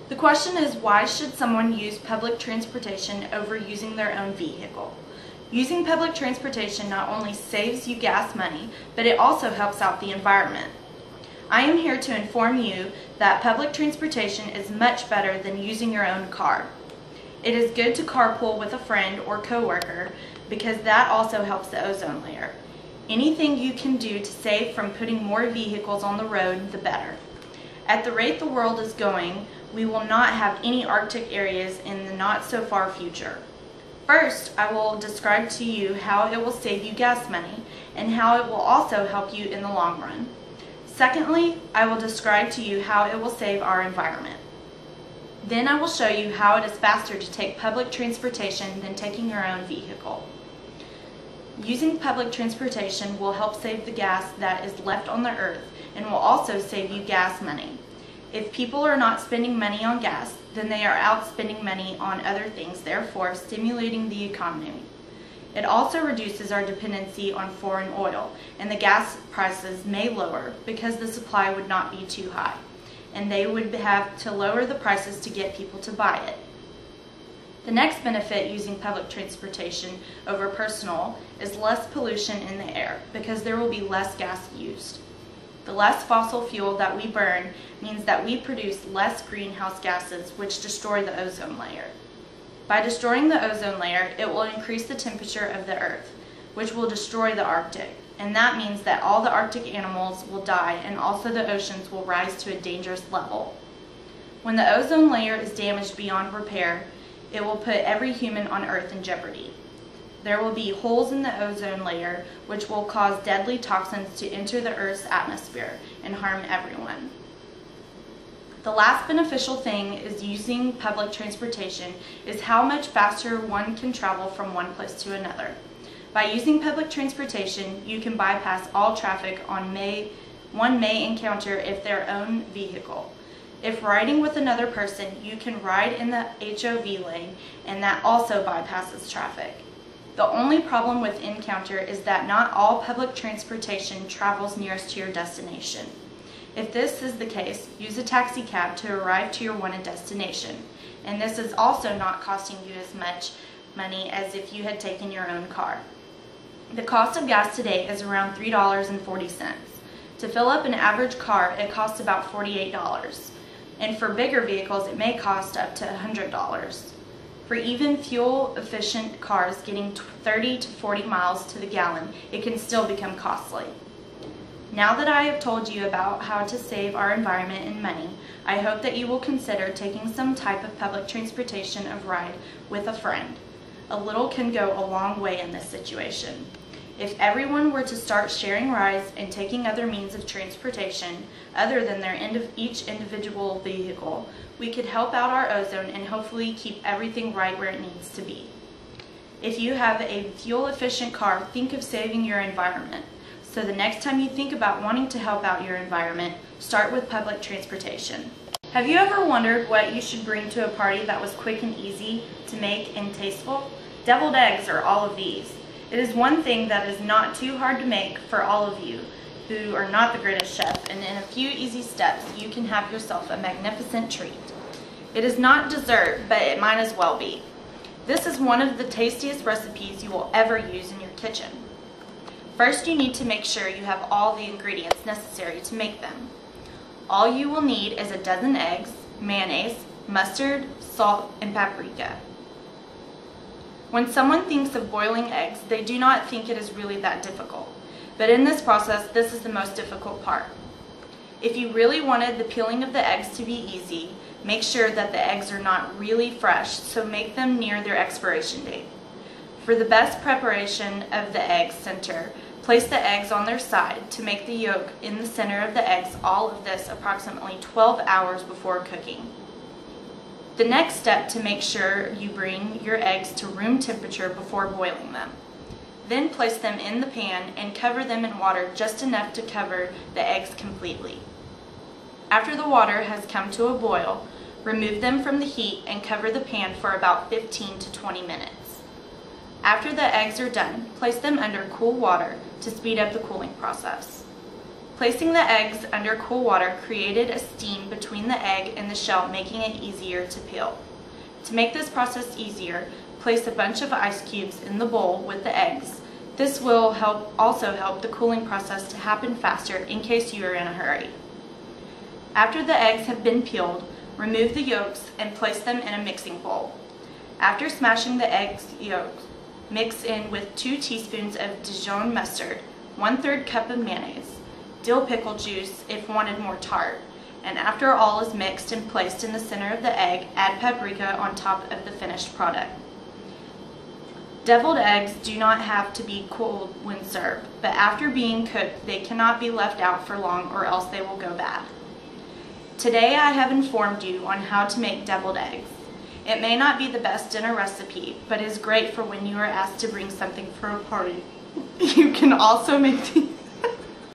The question is, why should someone use public transportation over using their own vehicle? Using public transportation not only saves you gas money, but it also helps out the environment. I am here to inform you that public transportation is much better than using your own car. It is good to carpool with a friend or coworker because that also helps the ozone layer. Anything you can do to save from putting more vehicles on the road, the better. At the rate the world is going, we will not have any Arctic areas in the not so far future. First, I will describe to you how it will save you gas money and how it will also help you in the long run. Secondly, I will describe to you how it will save our environment. Then I will show you how it is faster to take public transportation than taking your own vehicle. Using public transportation will help save the gas that is left on the earth and will also save you gas money. If people are not spending money on gas, then they are out spending money on other things, therefore stimulating the economy. It also reduces our dependency on foreign oil, and the gas prices may lower because the supply would not be too high, and they would have to lower the prices to get people to buy it. The next benefit using public transportation over personal is less pollution in the air because there will be less gas used. The less fossil fuel that we burn means that we produce less greenhouse gases, which destroy the ozone layer. By destroying the ozone layer, it will increase the temperature of the earth, which will destroy the Arctic, and that means that all the Arctic animals will die and also the oceans will rise to a dangerous level. When the ozone layer is damaged beyond repair, it will put every human on Earth in jeopardy. There will be holes in the ozone layer which will cause deadly toxins to enter the Earth's atmosphere and harm everyone. The last beneficial thing is using public transportation is how much faster one can travel from one place to another. By using public transportation, you can bypass all traffic one may encounter if their own vehicle. If riding with another person, you can ride in the HOV lane, and that also bypasses traffic. The only problem with encounter is that not all public transportation travels nearest to your destination. If this is the case, use a taxi cab to arrive to your wanted destination, and this is also not costing you as much money as if you had taken your own car. The cost of gas today is around $3.40. To fill up an average car, it costs about $48, and for bigger vehicles, it may cost up to $100. For even fuel-efficient cars getting 30 to 40 miles to the gallon, it can still become costly. Now that I have told you about how to save our environment and money, I hope that you will consider taking some type of public transportation of ride with a friend. A little can go a long way in this situation. If everyone were to start sharing rides and taking other means of transportation other than their each individual vehicle, we could help out our ozone and hopefully keep everything right where it needs to be. If you have a fuel-efficient car, think of saving your environment. So the next time you think about wanting to help out your environment, start with public transportation. Have you ever wondered what you should bring to a party that was quick and easy to make and tasteful? Deviled eggs are all of these. It is one thing that is not too hard to make for all of you who are not the greatest chef, and in a few easy steps you can have yourself a magnificent treat. It is not dessert, but it might as well be. This is one of the tastiest recipes you will ever use in your kitchen. First, you need to make sure you have all the ingredients necessary to make them. All you will need is a dozen eggs, mayonnaise, mustard, salt, and paprika. When someone thinks of boiling eggs, they do not think it is really that difficult. But in this process, this is the most difficult part. If you really wanted the peeling of the eggs to be easy, make sure that the eggs are not really fresh, so make them near their expiration date. For the best preparation of the egg center, place the eggs on their side to make the yolk in the center of the eggs, all of this approximately 12 hours before cooking. The next step to make sure you bring your eggs to room temperature before boiling them. Then place them in the pan and cover them in water just enough to cover the eggs completely. After the water has come to a boil, remove them from the heat and cover the pan for about 15 to 20 minutes. After the eggs are done, place them under cool water to speed up the cooling process. Placing the eggs under cool water created a steam between the egg and the shell, making it easier to peel. To make this process easier, place a bunch of ice cubes in the bowl with the eggs. This will also help the cooling process to happen faster in case you are in a hurry. After the eggs have been peeled, remove the yolks and place them in a mixing bowl. After smashing the eggs yolks, mix in with 2 teaspoons of Dijon mustard, 1/3 cup of mayonnaise, dill pickle juice if wanted more tart, and after all is mixed and placed in the center of the egg, add paprika on top of the finished product. Deviled eggs do not have to be cooled when served, but after being cooked, they cannot be left out for long or else they will go bad. Today I have informed you on how to make deviled eggs. It may not be the best dinner recipe, but is great for when you are asked to bring something for a party. You can also make these